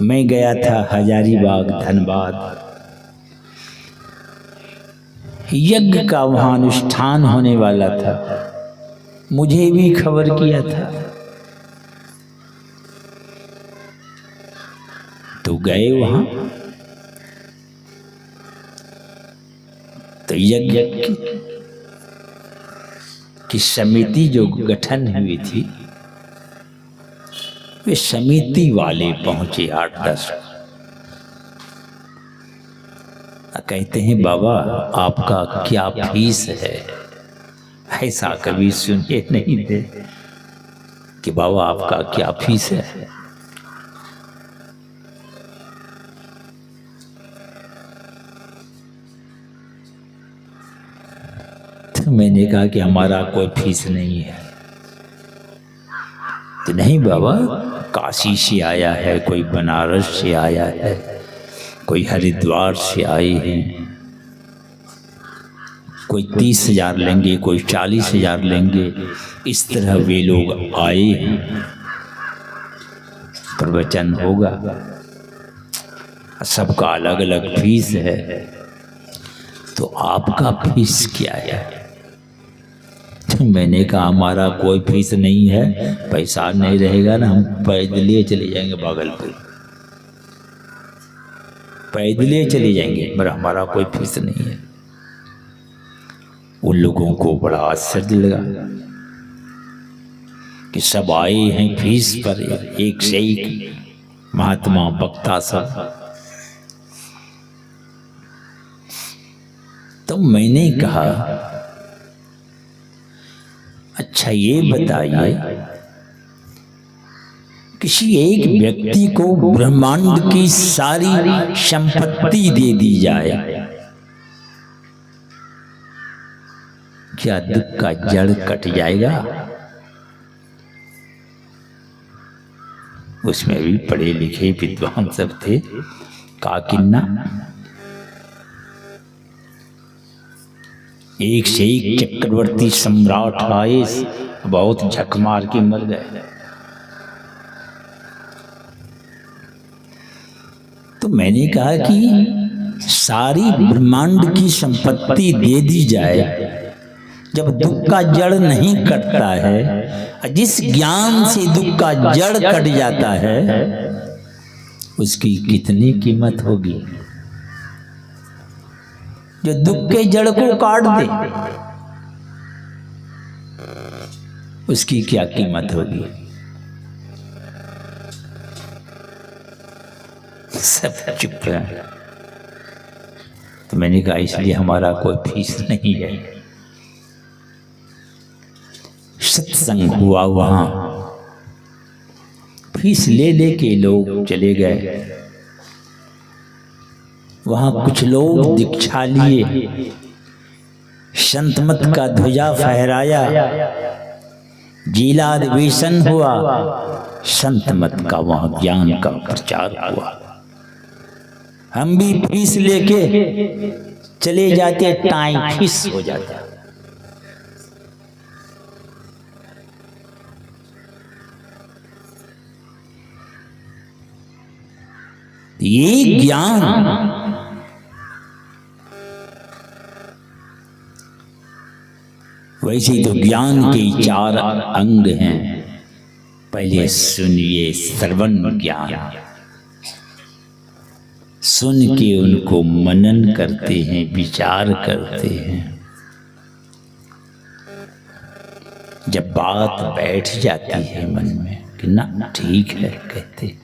मैं गया था हजारीबाग धनबाद, यज्ञ का वहां अनुष्ठान होने वाला था, मुझे भी खबर किया था। तो गए वहां, तो यज्ञ की समिति जो गठन हुई थी, वे समिति वाले पहुंचे 8-10। कहते हैं बाबा आपका क्या फीस है? ऐसा कभी सुने नहीं थे कि बाबा आपका क्या फीस है। तो मैंने कहा कि हमारा कोई फीस नहीं है। तो नहीं बाबा, काशी से आया है, कोई बनारस से आया है, कोई हरिद्वार से आए हैं, कोई 30,000 लेंगे, कोई 40,000 लेंगे, इस तरह वे लोग आए हैं, प्रवचन होगा, सबका अलग अलग फीस है। तो आपका फीस क्या है? तो मैंने कहा हमारा कोई फीस नहीं है, पैसा नहीं रहेगा ना, हम पैदल चले जाएंगे भागलपुर, पैदल चले जाएंगे, पर हमारा कोई फीस नहीं है। उन लोगों को बड़ा आश्चर्य लगा कि सब आए हैं फीस पर, एक से एक महात्मा वक्ता सब। तो मैंने कहा अच्छा ये बताइए, किसी एक व्यक्ति को ब्रह्मांड की सारी संपत्ति दे दी जाए, क्या दुख का जड़ कट जाएगा? उसमें भी पढ़े लिखे विद्वान सब थे। काकिन्ना एक से एक चक्रवर्ती सम्राट आए, बहुत झक मार के मर गए। तो मैंने कहा कि सारी ब्रह्मांड की संपत्ति दे दी जाए, जब दुख का जड़ नहीं कटता है, जिस ज्ञान से दुख का जड़ कट जाता है, उसकी कितनी कीमत होगी? जो दुख के जड़ को काट दे, उसकी क्या कीमत होगी? सब चुप रहे। तो मैंने कहा इसलिए हमारा कोई फीस नहीं है। सत्संग हुआ वहां, फीस ले लेके लोग चले गए। वहां कुछ लोग दीक्षा लिए, संत मत का ध्वजा फहराया, जिला अधिवेशन हुआ, संत मत का वहां ज्ञान का प्रचार हुआ। हम भी फीस लेके चले जाते, टाइम फीस हो जाता। ये ज्ञान वैसे तो ज्ञान के 4 अंग हैं। पहले सुनिए श्रवण ज्ञान, सुन के उनको मनन करते हैं, विचार करते हैं। जब बात बैठ जाती है मन में कि ना ठीक है कहते,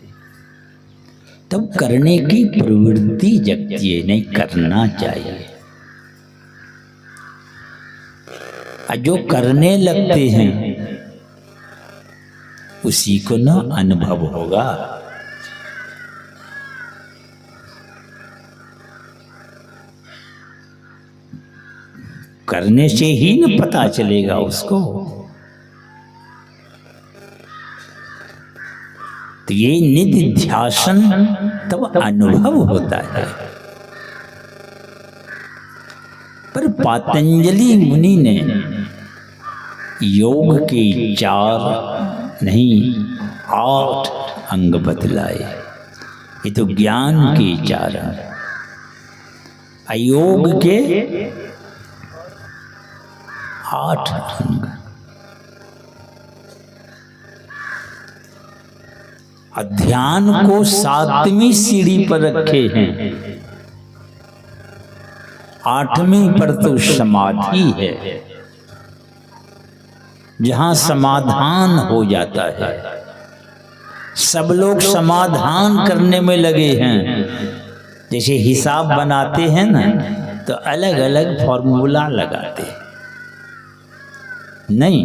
तब करने की प्रवृत्ति जगती है, नहीं करना चाहिए। जो करने लगते हैं उसी को ना अनुभव होगा। करने से ही न पता चलेगा उसको। तो ये निधिध्यासन तब अनुभव होता है। पर पतंजलि मुनि ने योग के 4 नहीं 8 अंग बतलाए। ये तो ज्ञान के चार हैं। अयोग के 8 अंग, ध्यान को 7वीं सीढ़ी पर रखे हैं, 8वीं पर तो समाधि है, जहां समाधान हो जाता है। सब लोग समाधान करने में लगे हैं। जैसे हिसाब बनाते हैं ना, तो अलग अलग फॉर्मूला लगाते हैं। नहीं,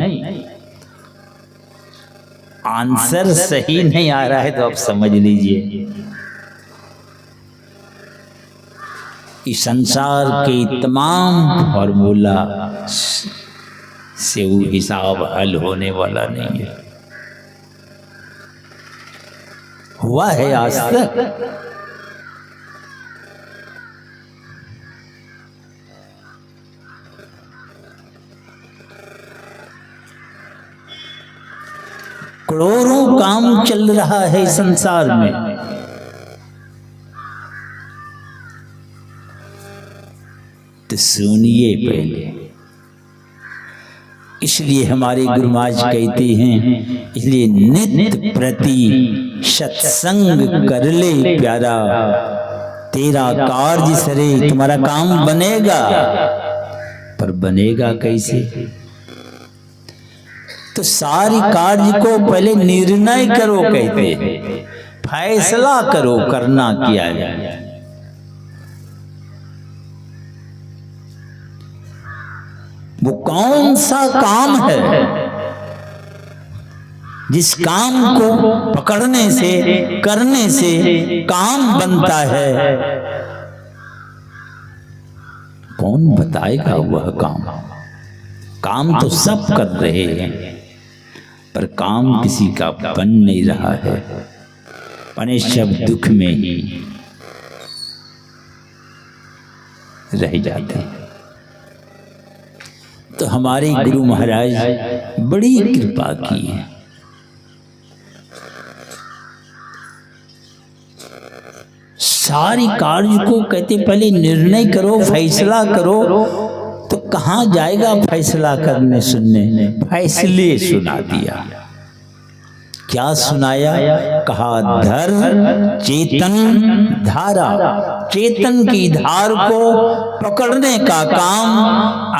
आंसर सही नहीं आ रहा है तो आप समझ लीजिए इस संसार के तमाम फॉर्मूला से वो हिसाब हल होने वाला नहीं है। हुआ है आज तक? करोड़ों काम चल रहा है संसार में, तो सुनिए पहले। इसलिए हमारे गुरु महाराज कहते हैं, इसलिए नित्य प्रति सत्संग कर ले प्यारा, तेरा कार्य सरे। तुम्हारा काम बनेगा, पर बनेगा कैसे? तो सारी कार्य को पहले निर्णय करो कहते हैं, फैसला करो करना क्या है। वो कौन सा काम है जिस काम को पकड़ने से, करने से काम बनता है? कौन बताएगा वह काम? काम तो सब कर रहे हैं, पर काम किसी का बन नहीं रहा है, बने सब दुख में ही रह जाते हैं। तो हमारे गुरु महाराज बड़ी कृपा की है। सारी कार्य को कहते पहले निर्णय करो, फैसला करो। तो कहाँ जाएगा फैसला करने सुनने? फैसले सुना दिया। क्या सुनाया? कहा धर चेतन धारा। चेतन की धार को पकड़ने का काम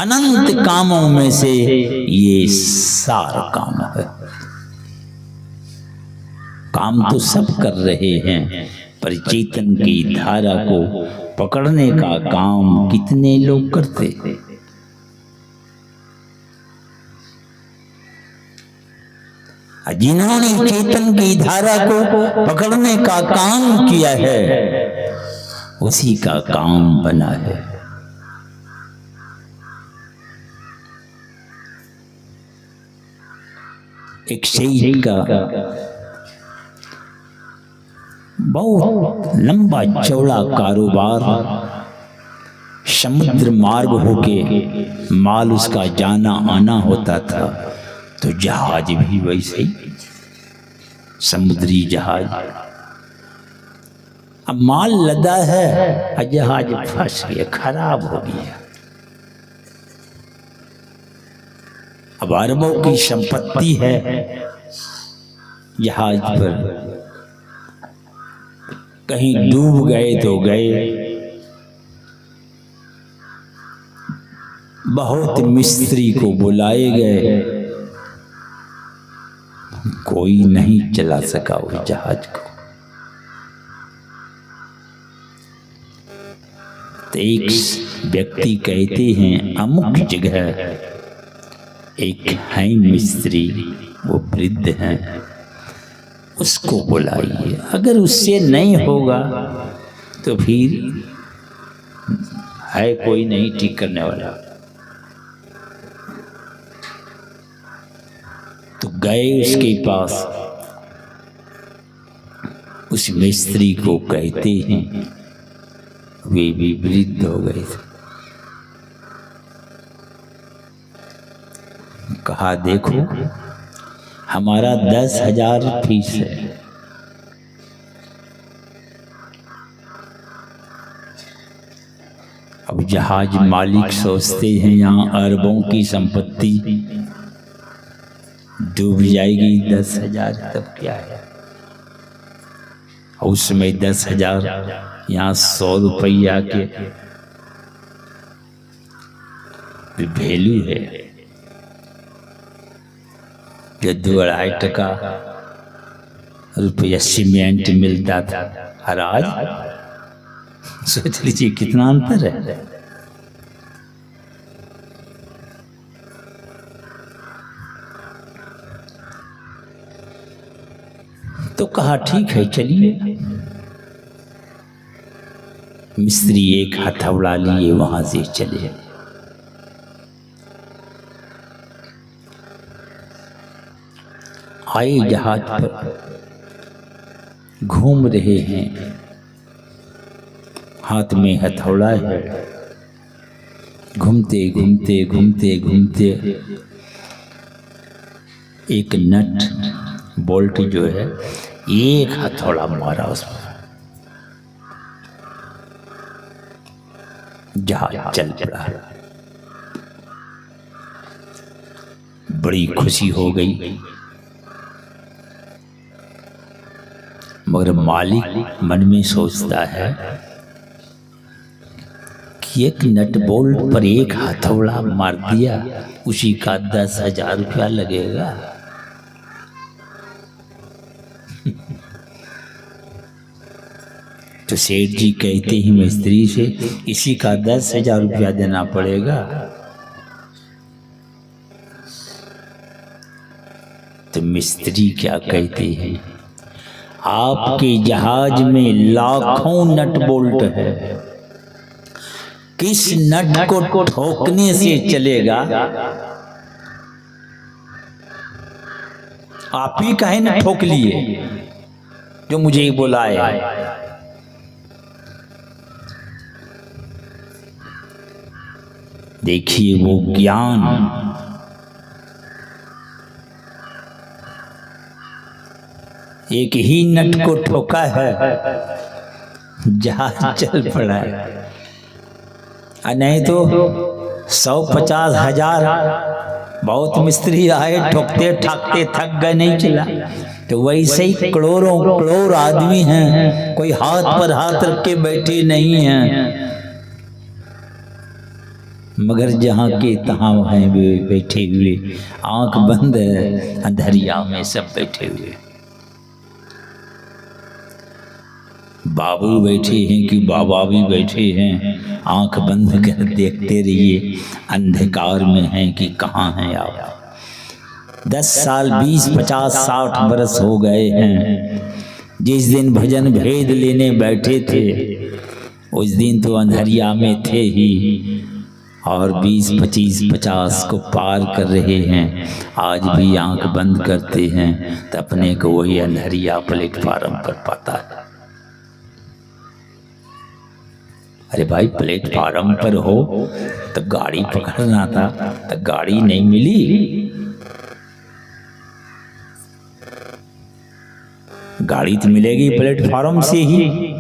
अनंत कामों में से ये सार काम है। काम तो सब कर रहे हैं, पर चेतन की धारा को पकड़ने का काम कितने लोग करते? जिन्होंने चेतन की धारा को पकड़ने का काम किया है, उसी का काम बना है। एक शेख का बहुत लंबा चौड़ा कारोबार, समुद्र मार्ग होके माल उसका जाना आना होता था। तो जहाज भी वैसे ही, समुद्री जहाज। अब माल लदा है, जहाज फंस गया, खराब हो गया। अब अरबों की संपत्ति है जहाज पर, कहीं डूब गए तो गए। बहुत मिस्त्री को बुलाए गए, कोई नहीं चला सका उस जहाज को। तो एक व्यक्ति कहते हैं, अमुक जगह एक है मिस्त्री, वो वृद्ध हैं, उसको बुलाइए। अगर उससे नहीं होगा तो फिर है कोई नहीं ठीक करने वाला। तो गए उसके पास। उस मिस्त्री को कहते हैं, वे भी वृद्ध हो गए थे। कहा देखो हमारा 10,000 फीस है, अब जहाज मालिक सोचते हैं यहाँ अरबों की संपत्ति डूब जाएगी 10,000, तब क्या है। उसमें 10,000 यहाँ 100 रुपया के वैल्यू है। जो 2-2.5 रुपया सीमेंट मिलता था, और आज सोच लीजिए कितना अंतर है। तो कहा ठीक है चलिए। मिस्त्री एक हथौड़ा लिए वहां से चले। आए जहाज पर, घूम रहे हैं, हाथ में हथौड़ा है। घूमते घूमते घूमते घूमते एक नट बोल्ट जो है, एक हथौड़ा मारा उस पर, जहाज चल पड़ा। बड़ी खुशी हो गई, मगर मालिक मन में सोचता है कि एक नट बोल्ट पर एक हथौड़ा मार दिया, उसी का 10,000 रुपया लगेगा। तो सेठ जी कहते ही मिस्त्री से, इसी का 10,000 रुपया देना पड़ेगा। तो मिस्त्री क्या कहते हैं, आपके जहाज में लाखों नट बोल्ट है, किस नट को ठोकने से चलेगा? आप ही कहे न ठोक लिए जो मुझे बुलाए। देखिए वो ज्ञान, एक ही नट को ठोका है, जहाज चल पड़ा है। नहीं तो 150,000 बहुत मिस्त्री आए, ठोकते ठाकते थक गए, नहीं चला। तो वैसे ही करोड़ों करोड़ आदमी हैं, कोई हाथ पर हाथ रख के बैठे नहीं हैं, मगर जहाँ के तहाँ हैं वे बैठे हुए, आंख बंद है, अंधरिया में सब बैठे हुए। बाबू बैठे हैं कि बाबा भी बैठे हैं, आंख बंद कर देखते रहिए, अंधकार में हैं कि कहाँ हैं आप। 10 साल 20 50 60 बरस हो गए हैं। जिस दिन भजन भेद लेने बैठे थे, उस दिन तो अंधरिया में थे ही, और 20 25 50 को पार कर रहे हैं। आज भी आंख बंद करते हैं तो अपने को वही अंधरिया प्लेटफार्म पर पाता है। अरे भाई प्लेटफार्म पर हो तो गाड़ी पकड़ना था, तो गाड़ी नहीं मिली। गाड़ी तो मिलेगी प्लेटफार्म से ही।